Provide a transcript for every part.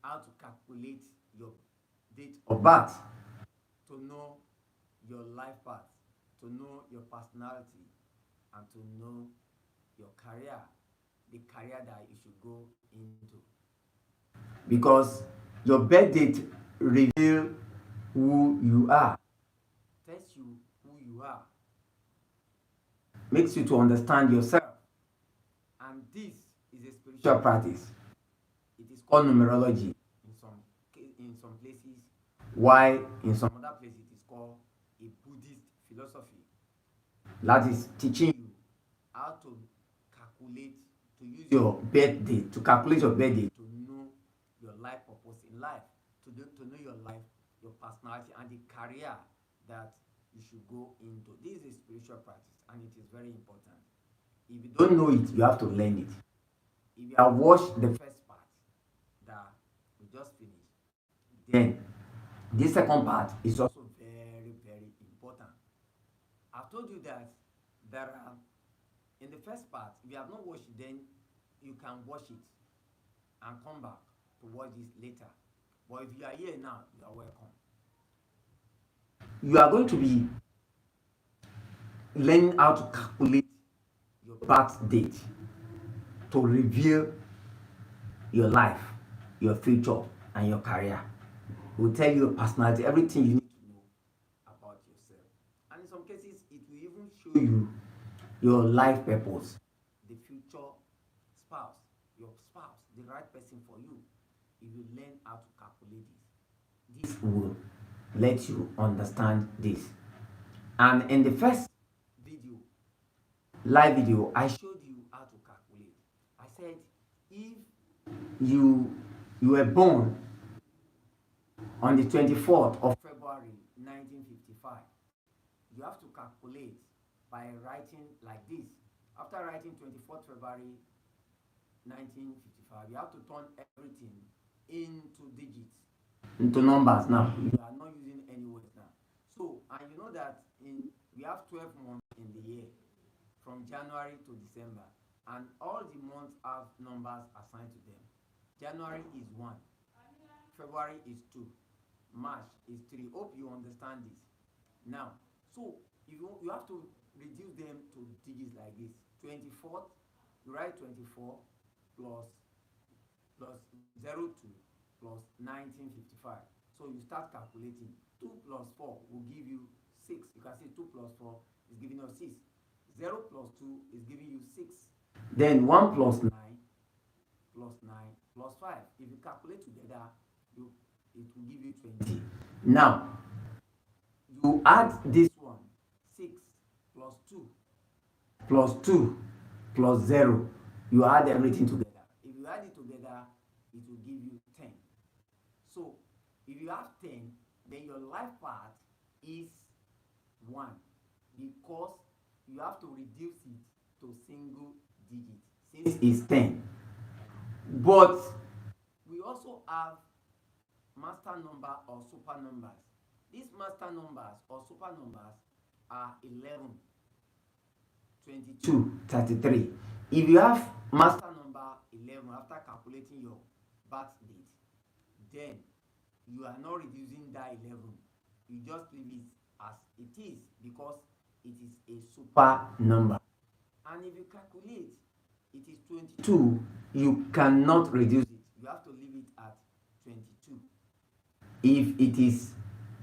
how to calculate your date of birth, to know your life path, to know your personality, and to know your career, the career that you should go into. Because your birth date reveal who you are, tells you who you are, makes you to understand yourself. And this is a spiritual practice. It is called numerology in some places, while in some other places it is called a Buddhist philosophy. That is teaching you how to calculate, to use your birth date, to calculate your birth date, to know your life purpose in life, to know your life, your personality, and the career that you should go into. This is a spiritual practice, and it is very important. If you don't know it, you have to learn it. If you have watched the first part that we just finished, then this second part is also very, very important. I've told you that there are, in the first part, if you have not watched it, then you can watch it and come back to watch this later. But if you are here now, you are welcome. You are going to be learning how to calculate your birth date to reveal your life, your future, and your career. It will tell you your personality, everything you need to know about yourself. And in some cases, it will even show you your life purpose, the future spouse, your spouse, the right person for you. If you learn how to calculate this will let you understand this. And in the first video, live video, I showed you how to calculate. I said if you were born on the 24th of February 1955, you have to calculate by writing like this. After writing 24th February 1955, you have to turn everything into digits, into numbers. Now you are not using any words now. So, and you know that we have 12 months in the year, from January to December, and all the months have numbers assigned to them. January is 1, February is 2, March is 3. Hope you understand this. Now, so you have to reduce them to digits like this. 24th, you write 24 plus 02 plus 1955. So you start calculating. 2 plus 4 will give you 6. You can see 2 plus 4 is giving us 6. 0 plus 2 is giving you 6. Then 1 plus 9 plus 9 plus 5. If you calculate together, it will give you 20. Now, you add this one, 6 plus 2 plus 2 plus 0. You add everything together. If you add it together, it will give you 10. So, if you have 10, then your life path is 1, because you have to reduce it to single digits since it's 10. But we also have master number or super numbers. These master numbers or super numbers are 11, 22, 33. If you have master number 11 after calculating your birth date, then you are not reducing that 11. You just leave it as it is because it is a super number. And if you calculate it is 22, you cannot reduce it. You have to leave it at 22. If it is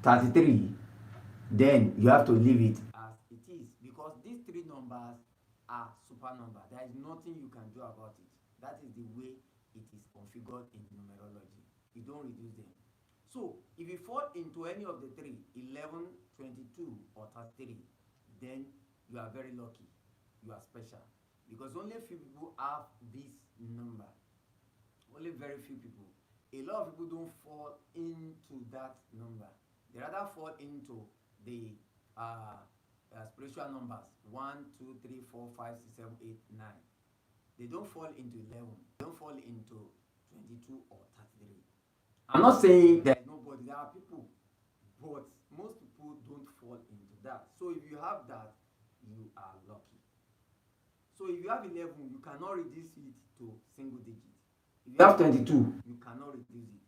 33, then you have to leave it as it is because these three numbers are super numbers. There is nothing you can do about it. That is the way it is configured in numerology. You don't reduce them. So if you fall into any of the three, 11, 22, or 33, then you are very lucky. You are special. Because only few people have this number. Only very few people. A lot of people don't fall into that number. They rather fall into the spiritual numbers 1, 2, 3, 4, 5, 6, 7, 8, 9. They don't fall into 11. They don't fall into 22 or 33. I'm not saying there is nobody. There are people, but most people don't fall into that. So if you have that, you are lucky. So if you have 11, you cannot reduce it to single digit. If you have 22, you cannot reduce it.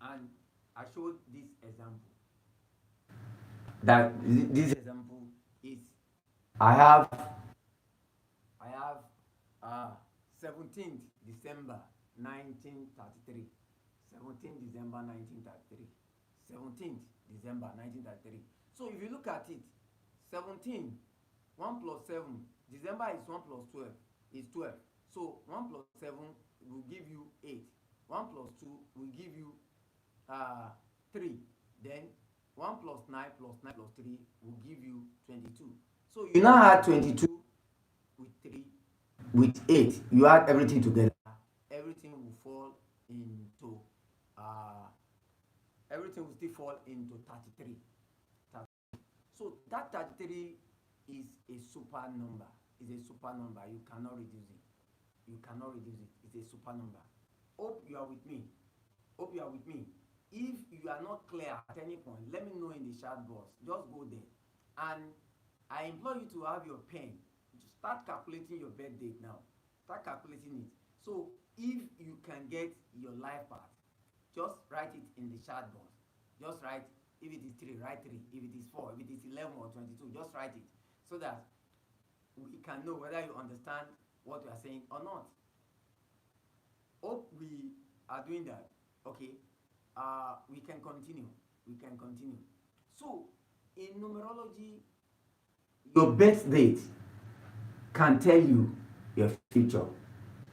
And I showed this example. That this example is I have I have 17th December 1933. 17th December 1933. 17th December 1933. So if you look at it, 17, 1 plus 7, December is 1 plus 12, is 12. So 1 plus 7 will give you 8. 1 plus 2 will give you 3. Then 1 plus 9 plus 9 plus 3 will give you 22. So you now add 22 with 3 with 8. You add everything together. Everything will fall into everything will still fall into 33. So that 33 is a super number. It's a super number. You cannot reduce it. You cannot reduce it. It's a super number. Hope you are with me. Hope you are with me. If you are not clear at any point, let me know in the chat box. Just go there. And I implore you to have your pen. Start calculating your birth date now. Start calculating it. So if you can get your life path, just write it in the chat box. Just write, if it is 3, write 3. If it is 4, if it is 11 or 22, just write it so that we can know whether you understand what we are saying or not. Hope we are doing that. Okay. We can continue. We can continue. So, in numerology, your birth date can tell you your future.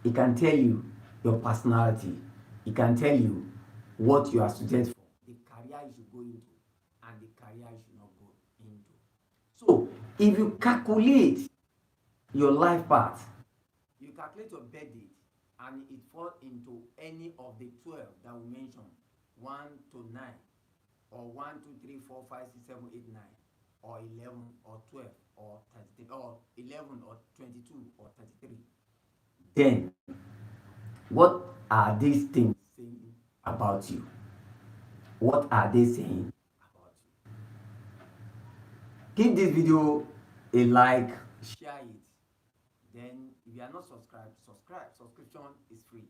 It can tell you your personality. It can tell you what you are suited for, the career you should go into, and the career you should not go into. So, if you calculate your life path, you calculate your birth date, and it falls into any of the 12 that we mentioned, 1 to 9, or 1, 2, 3, 4, 5, 6, 7, 8, 9, or 11, or 12, or 33, or 11, or 22, or 33. Then, what are these things saying about you? What are they saying about you? Give this video a like, share it. Then, if you are not subscribed, subscribe. Subscription is free.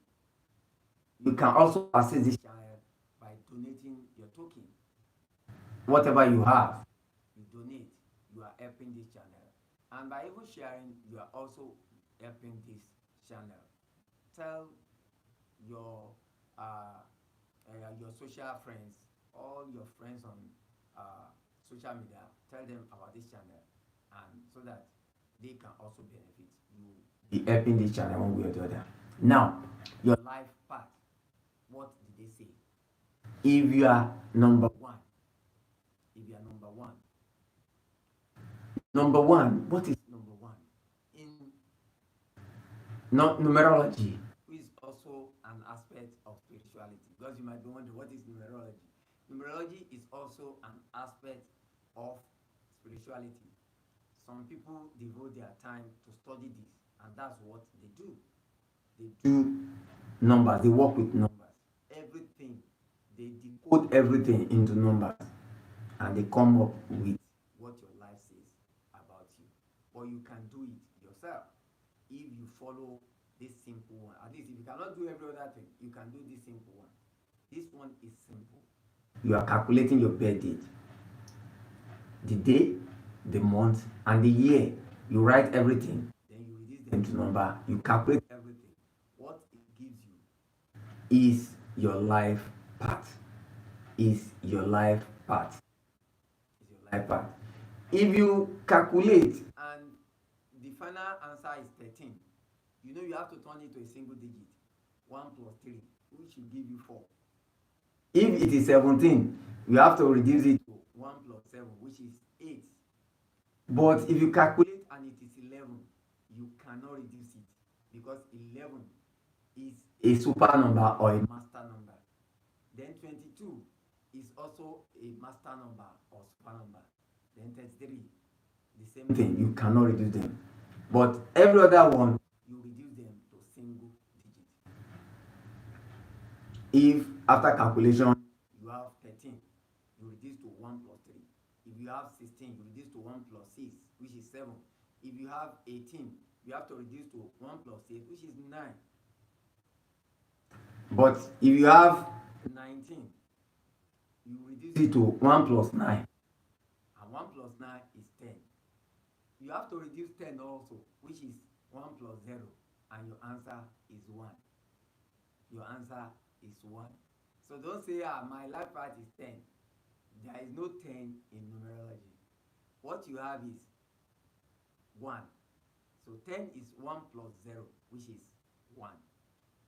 You can also access this channel by donating your token. Whatever you have, you donate, you are helping this channel. And by even sharing, you are also helping this channel. Tell your social friends, all your friends on social media, tell them about this channel, and so that they can also benefit. You be helping this channel one way or the other. Now, your life path. What did they say? If you are number 1, if you are number 1, what is number 1 in numerology? Is also an aspect of spirituality, because you might be wondering what is numerology. Numerology is also an aspect of spirituality. Some people devote their time to study this, and that's what they do. They do numbers, they work with numbers. Everything, they decode everything into numbers, and they come up with what your life says about you. But you can do it yourself if you follow this simple one. At least if you cannot do every other thing, you can do this simple one. This one is simple. You are calculating your birth date, the day, the month, and the year. You write everything, then you reduce them to number, you calculate everything. What it gives you is your life path. Is your life path. Is your life path. If you calculate and the final answer is 13, you know you have to turn it to a single digit. 1 plus 3, which will give you 4. If it is 17, you have to reduce it to 1 plus 7, which is 8. But if you calculate and it is 11, you cannot reduce it, because 11 is a super number or a master number. Then 22 is also a master number or super number. Then 33, the same thing, you cannot reduce them. But every other one, you reduce them to single digit. If after calculation you have 13, you reduce to 1 plus 3. If you have 16, you reduce to 1 plus 6, which is 7. If you have 18, you have to reduce to 1 plus 8, which is 9. But if you have 19, it to 1 plus 9, and 1 plus 9 is 10. You have to reduce 10 also, which is 1 plus 0, and your answer is 1. Your answer is 1. So don't say, my life path is 10. There is no 10 in numerology. What you have is 1. So 10 is 1 plus 0, which is 1.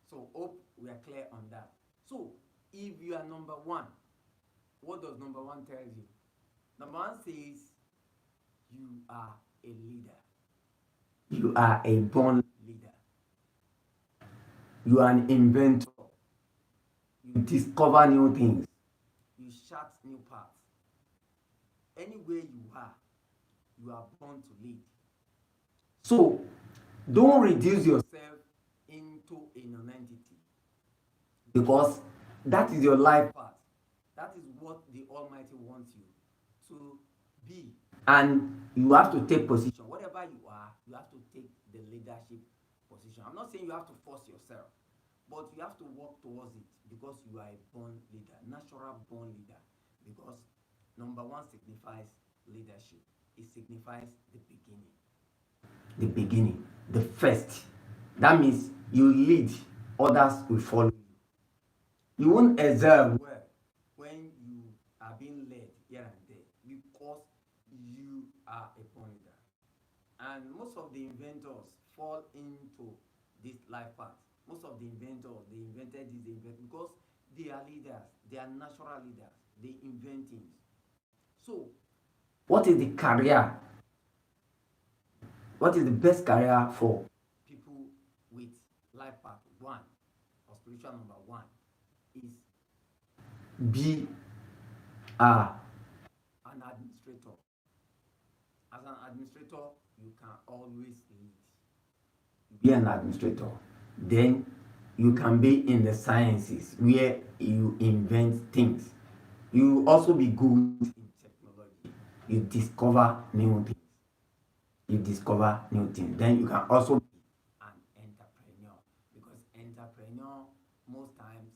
So hope we are clear on that. So if you are number 1, what does number 1 tell you? Number 1 says you are a leader. You are a born leader. You are an inventor. You discover new things. You chart new paths. Anywhere you are born to lead. So don't reduce yourself into a non-entity, because that is your life path. That is what the Almighty wants you to be. And you have to take position. Whatever you are, you have to take the leadership position. I'm not saying you have to force yourself, but you have to work towards it, because you are a born leader, natural born leader. Because number 1 signifies leadership. It signifies the beginning. The beginning, the first. That means you lead, others will follow you. You won't excel well when you are being led here and there, because you are a born leader. And most of the inventors fall into this life path. Most of the inventors, they invented this because they are leaders. They are natural leaders. They invent things. So, what is the career? What is the best career for people with life path 1 or spiritual number 1? Is be an administrator. As an administrator, you can always lead. Be an administrator. Then you can be in the sciences where you invent things. You also be good in technology. You discover new things. Then you can also be an entrepreneur, because entrepreneur most times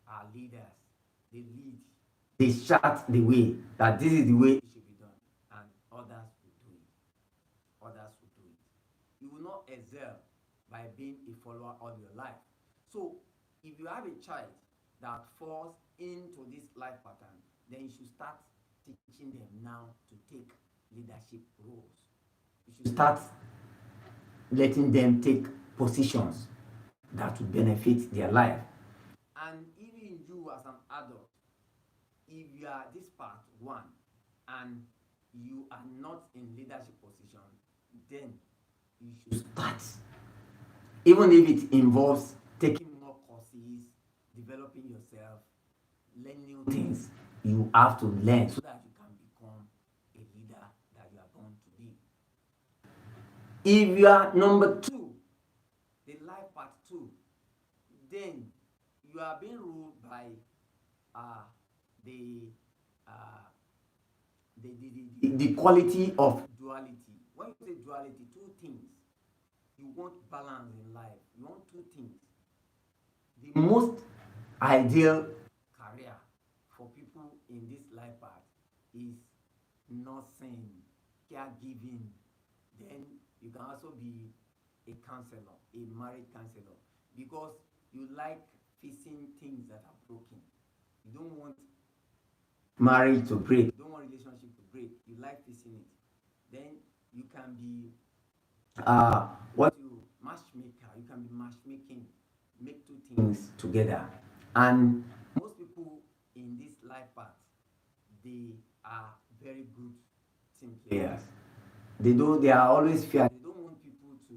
are leaders. They lead. They chart the way, that this is the way it should be done, and others will do it. You will not excel by being a follower all your life. So if you have a child that falls into this life pattern, then you should start teaching them now to take leadership roles. You should start letting them take positions that will benefit their life. And even you as an adult, if you are this part 1 and you are not in leadership position, then you should start. Even if it involves taking more courses, developing yourself, learning new things, you have to learn so that you can become a leader that you are born to be. If you are number 2, the life part 2, then you are being ruled by the quality of duality. When you say duality, 2 things. You want balance in life. You want 2 things. The most ideal career for people in this life path is nursing, caregiving. Then you can also be a counselor, a marriage counselor, because you like fixing things that are broken. You don't want marriage to break. You don't want relationship to break. You like fixing it. Then you can be matchmaker. You can be matchmaking, make 2 things together. And most people in this life path, they are very good team players. They are always fair. They don't want people to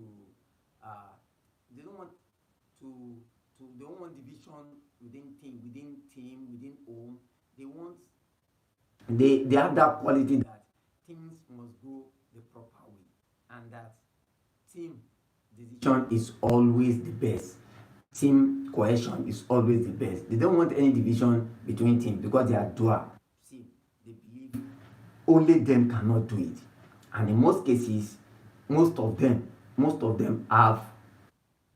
they don't want division within team, within home. They have that quality that things must go the proper way, and that team decision is always the best. Team cohesion is always the best. They don't want any division between teams, because they are dual. See, they believe only them cannot do it. And in most cases, most of them have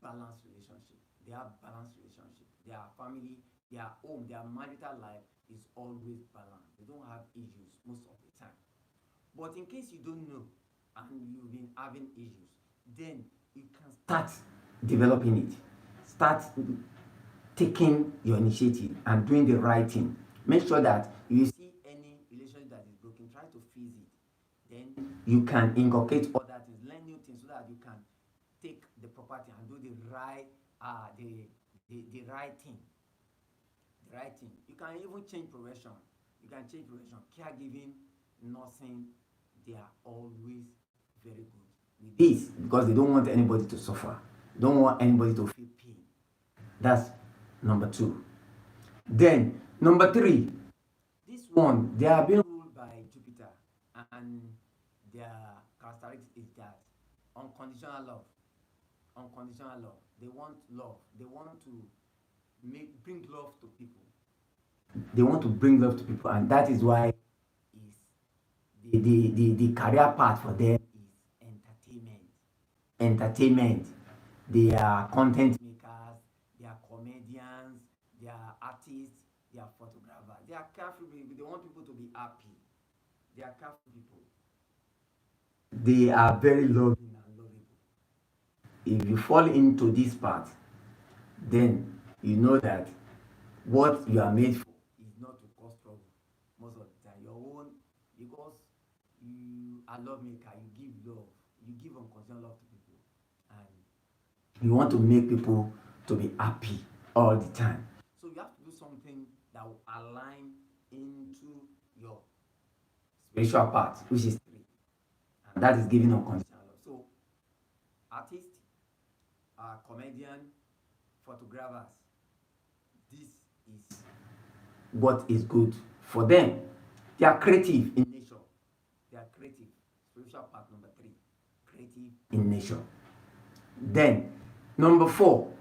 balanced relationship. They have balanced relationship. They are family, their home, their marital life is always balanced. They don't have issues most of the time. But in case you don't know and you've been having issues, then you can start developing it. Start taking your initiative and doing the right thing. Make sure that you see any relationship that is broken, try to fix it. Then you can inculcate other things, learn new things so that you can take the property and do the right the right thing. The right thing. You can even change profession. You can change profession. Caregiving, nursing, they are always very good with this because they don't want anybody to suffer. They don't want anybody to feel pain. That's number two. Then number three, this one they are being ruled by Jupiter, and their characteristics is that unconditional love. Unconditional love. They want love. They want to bring love to people. They want to bring love to people, and that is why is the career path for them is entertainment. Entertainment. They are content makers, they are comedians, they are artists, they are photographers. They are careful people. They want people to be happy. They are careful people. They are very loving and lovable. If you fall into this path, then you know that what you are made for is not to cause trouble most of the time. Your own, because you are love maker, you give love, you give unconditional love to people, and you want to make people to be happy all the time. So you have to do something that will align into your spiritual part, which is three, and that is giving unconditional love. So artist, comedian, photographers, this is what is good for them. They are creative in nature. They are creative. Spiritual part number three, creative in nature. Then number four,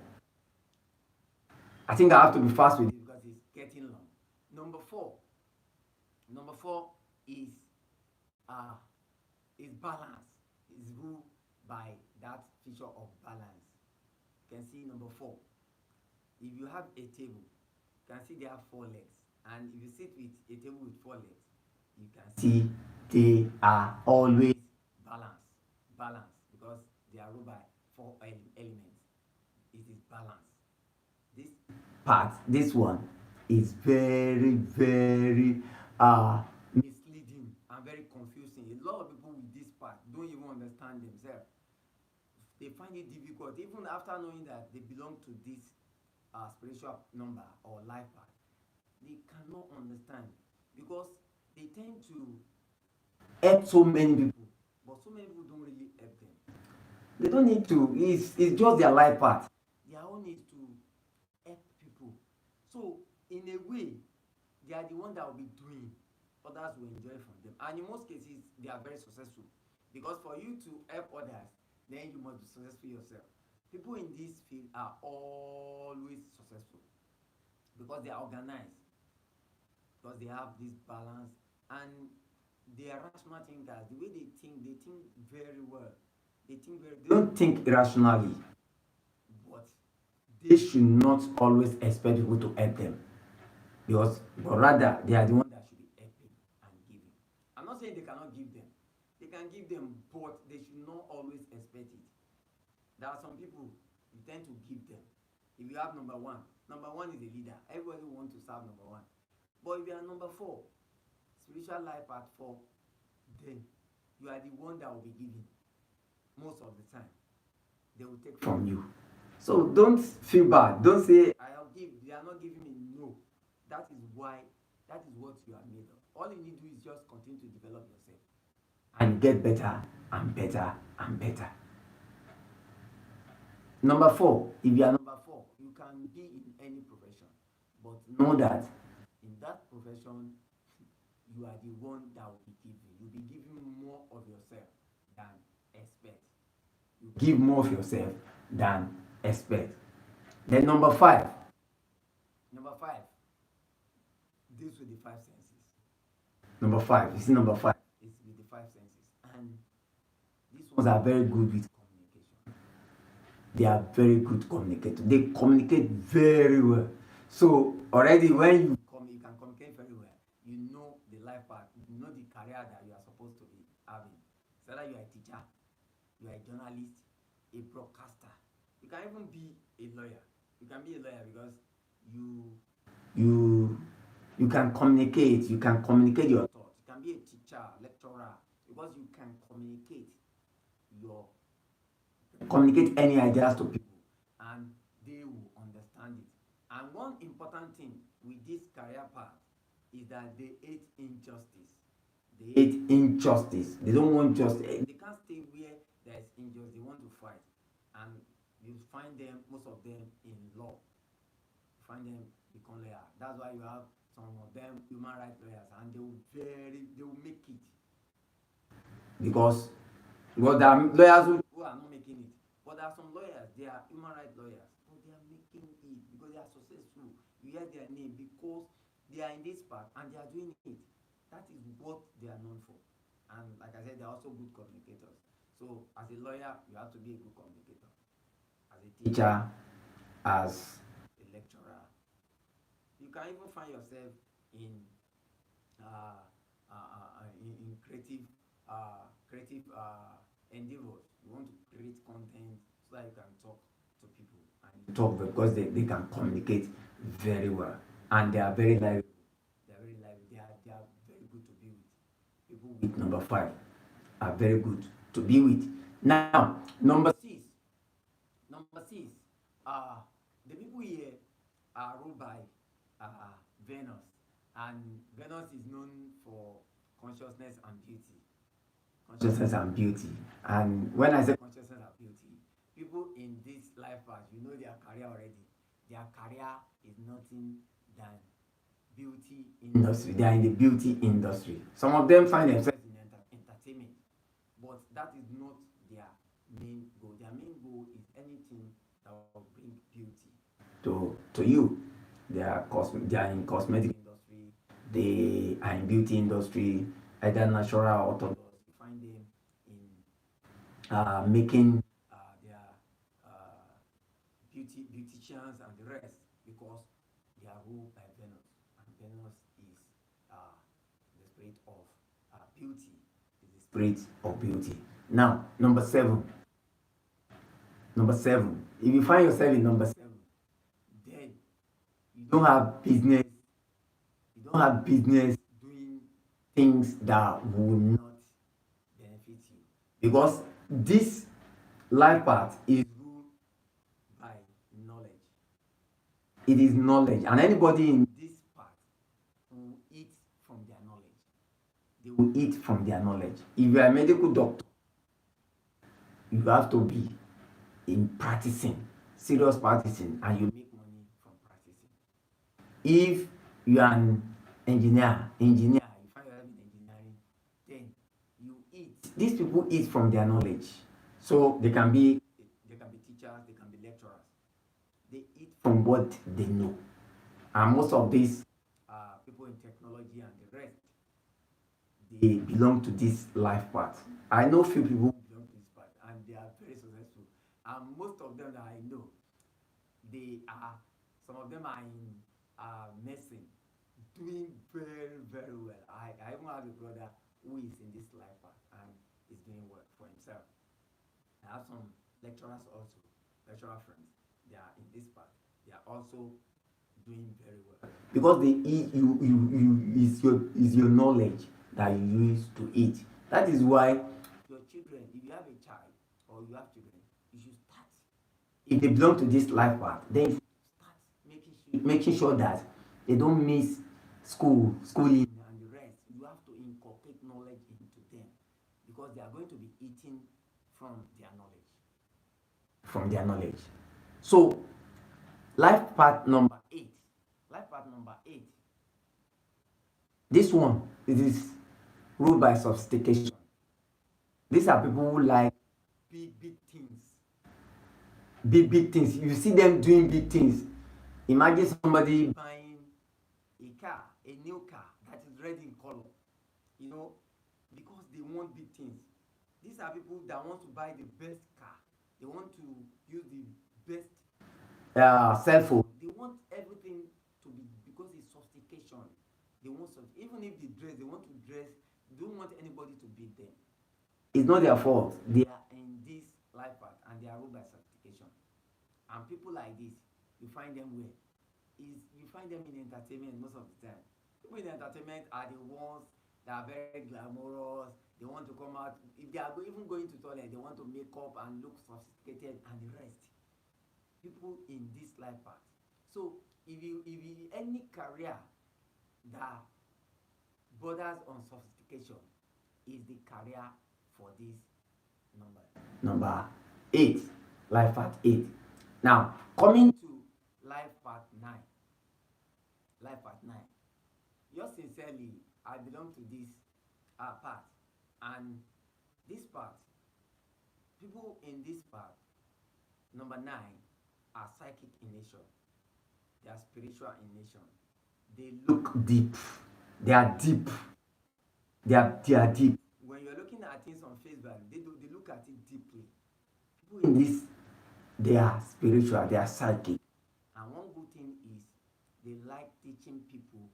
I think I have to be fast with it because it's getting long. Number four is balance. Is ruled by that feature of balance. You can see number four. If you have a table, you can see they have four legs, and if you sit with a table with four legs, you can see they are always balanced because they are ruled by four elements. It is balance. This part, this one, is very very misleading and very confusing. A lot of people with this part don't even understand themselves. They find it difficult even after knowing that they belong to this spiritual number or life path. They cannot understand because they tend to help so many people, but so many people don't really help them. They don't need to. It's just their life path. Their own is to help people. So in a way, they are the one that will be doing. Others will enjoy from them, and in most cases, they are very successful because for you to help others, then you must be successful yourself. People in this field are always successful because they are organized, because they have this balance, and they are rational thinkers. The way they think very well. They don't think irrationally, but they should not always expect people to help them but rather they are the ones that should be helping and giving. I'm not saying they cannot give them. They can give them, but they should not always expect it. There are some people you tend to give them. If you have number one is a leader. Everybody wants to serve number one. But if you are number four, spiritual life at four, then you are the one that will be giving most of the time. They will take from you. So don't feel bad. Don't say I'll give. They are not giving me. No. That is what you are made of. All you need to do is just continue to develop yourself and get better and better and better. Number four, if you are number four, you can be in any profession, but know that in that profession, you are the one that will be giving. You'll be giving more of yourself than expect. You give more of yourself than expect. Then number five, deals with the five senses. Number five is with the five senses, and these ones are very good with communication. They are very good communicators. They communicate very well. So already when you can communicate very well, you know the life path, you know the career that you are supposed to be having. So that you are a teacher, you are a journalist, a broadcaster. You can even be a lawyer. You can be a lawyer because you you you can communicate. You can communicate your thoughts. You can be a teacher, lecturer, because you can your communicate any ideas to people, and they will understand it. And one important thing with this career path is that they hate injustice. They hate injustice. They don't want justice. They can't stay where there is injustice. They want to fight. And you find them, most of them, in law. You find them become lawyer. That's why you have some of them human rights lawyers, and they will make it because there are lawyers who are not making it. But there are some lawyers, they are human rights lawyers, but they are making it because they are successful. You hear their name because they are in this part and they are doing it. That is what they are known for. And like I said, they are also good communicators. So as a lawyer, you have to be a good communicator. As a teacher, as a lecturer, you can even find yourself in in creative endeavors. You want to create content so that you can talk to people and you talk because they can communicate very well and they are very lively. They are very lively. They are very good to be with. People with number five are very good to be with. Now, number six, uh, the people here are ruled by Venus, and Venus is known for consciousness and beauty. Consciousness and beauty. And when I say consciousness and beauty, people in this life path, you know their career already. Their career is nothing than beauty industry. They are in the beauty industry. Some of them find themselves in entertainment, but that is not their main goal. Their main goal is anything that will bring beauty to you. They are in cosmetic industry, they are in beauty industry, either natural or orthodox. You find them in making their beauticians and the rest because they are ruled by Venus, and Venus is the spirit of beauty. Is the spirit of beauty. Now, number seven. If you find yourself in number seven, then you don't have business. You don't have business doing things that will not benefit you because this life path is ruled by knowledge. It is knowledge, and anybody in this path will eat from their knowledge. They will eat from their knowledge. If you are a medical doctor, you have to be in practicing, serious practicing, and you make money from practicing. If you are an engineer, you find yourself in engineering, then you eat. These people eat from their knowledge. So they can be teachers, they can be lecturers. They eat from what they know. And most of these people in technology and the rest, they belong to this life path. I know few people who belong to this path and they are very successful. And most of them that I know, they are some of them are in nursing, doing very, very well. I even have a brother who is in this life path and is doing well for himself. I have some lecturers also, lecturer friends. They are in this path. They are also doing very well because they eat is your knowledge that you use to eat. That is why your children, if you have a child or you have children, you should start. If they belong to this life path, then you start making sure that they don't miss schooling and the rest. You have to inculcate knowledge into them because they are going to be eating from their knowledge. From their knowledge. So life path number eight. Life path number eight. This one, it is ruled by sophistication. These are people who like big things. Big things. You see them doing big things. Imagine somebody buying a new car that is red in color, you know, because they want big things. These are people that want to buy the best car. They want to use the best cell phone. They want everything don't want anybody to beat them. It's not their fault. They are in this life path and they are ruled by certification. And people like this, you find them where? You find them in entertainment most of the time. People in entertainment are the ones that are very glamorous. They want to come out. If they are even going to toilet, they want to make up and look sophisticated and the rest. People in this life path. So if you any career that borders on sophistication is the career for this number 8, life path 8. Now coming to life path 9. Life path 9. Yours sincerely, I belong to this path, and this path, people in this path, number 9, are psychic in nature. They are spiritual in nature. They look deep. They are deep. They are deep. When you're looking at things on Facebook, they look at it deeply. People in this, they are spiritual. They are psychic. And one good thing is they like teaching people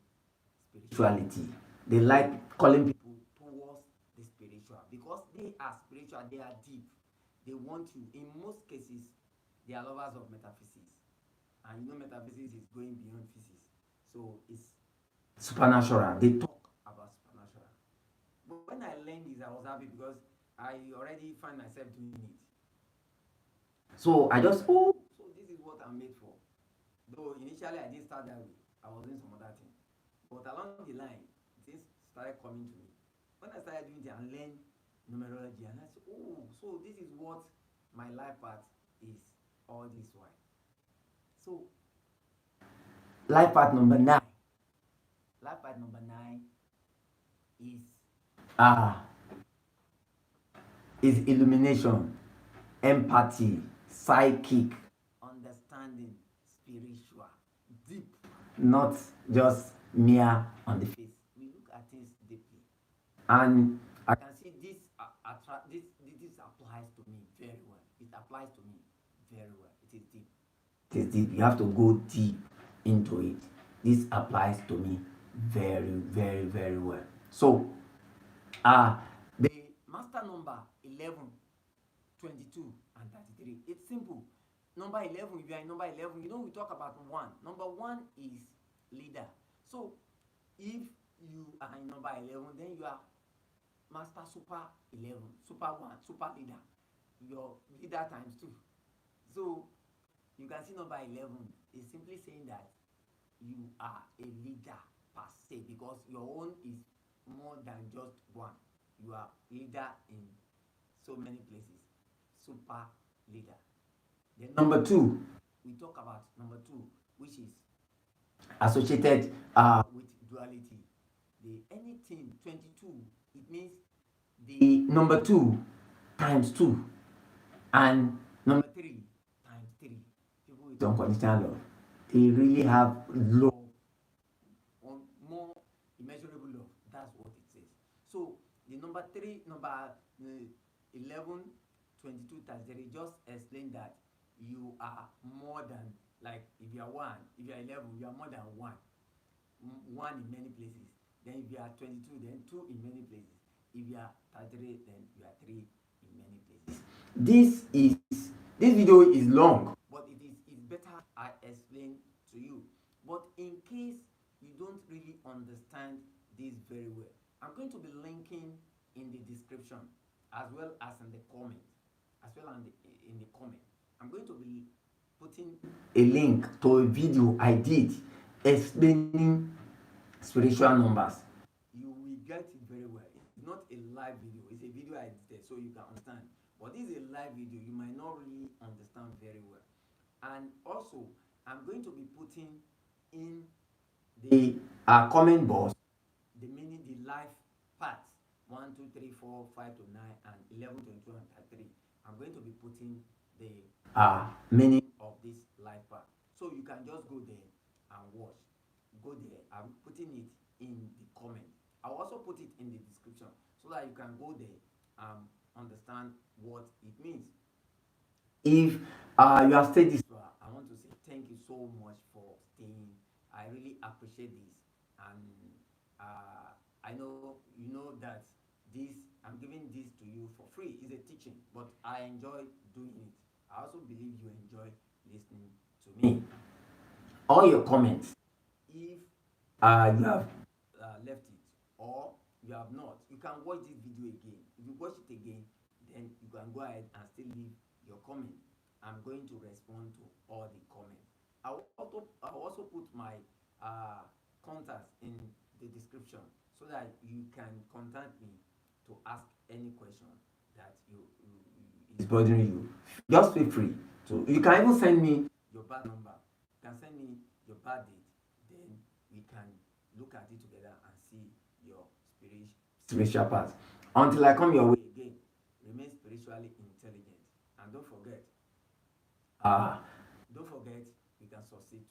spirituality. They like calling people towards the spiritual because they are spiritual. They are deep. They want you. In most cases, they are lovers of metaphysics. And you know metaphysics is going beyond physics. So it's supernatural. They talk about supernatural. But when I learned this, I was happy because I already find myself doing it. So I just, so this is what I'm made for. Though initially I didn't start that way. I was doing some other thing. But along the line, things started coming to me. When I started doing it and learn numerology, and I said, oh, so this is what my life path is all this while. So, life path number 9. Life path number 9 is illumination, empathy, psychic, understanding, spiritual, deep, not just mere on the face. We look at things deeply, and I can see this applies to me very well. It applies to me very well. It is deep. It is deep. You have to go deep into it. This applies to me very, very, very well. So, the master number 11, 22, and 33. It's simple. Number 11, if you are in number 11, we talk about 1. Number 1 is leader. So, if you are in number 11, then you are master super 11, super 1, super leader. Your leader times 2. So, you can see number 11 is simply saying that you are a leader per se because your own is more than just 1. You are leader in so many places. Super leader. Then number 2, we talk about number 2, which is associated with duality. The anything 22, it means the number 2 times 2 and number 3 times 3. People with unconditional love, they really have love, or more immeasurable love. That's what it says. So the number 3, number 11, 22 times 3 just explain that you are more than, like if you are 1, if you are 11, you are more than 1. 1 in many places. Then if you are 22, then 2 in many places. If you are 33, then you are 3 in many places. This video is long, but it's better I explain to you. But in case you don't really understand this very well, I'm going to be linking in the description as well as in the comment. In the comment, I'm going to be putting a link to a video I did explaining spiritual numbers. You will get it very well. It's not a live video, it's a video I did so you can understand. But this is a live video, you might not really understand very well. And also, I'm going to be putting in the comment box the meaning, the life parts 1, 2, 3, 4, 5 to 9, and 11, 22, and 33. I'm going to be putting the meaning of this life part. So you can just go there and watch. Go there. I'm putting it in the comment. I'll also put it in the description so that you can go there and understand what it means. If you have stayed this far, I want to say thank you so much for staying. I really appreciate this, and I know you know that this, I'm giving this to you for free. It's a teaching, but I enjoy doing it. I also believe you enjoy listening to me. All your comments, if you have left it or you have not, you can watch this video again. If you watch it again, then you can go ahead and still leave your comment. I'm going to respond to all the comments. I will also put my contacts in the description so that you can contact me to ask any question that is bothering you. Just feel free to. You can even send me your bad number. You can send me your bad date. Then we can look at it together and see your spiritual path. Until I come your way again, remain spiritually intelligent and don't forget, uh, don't forget, you can succeed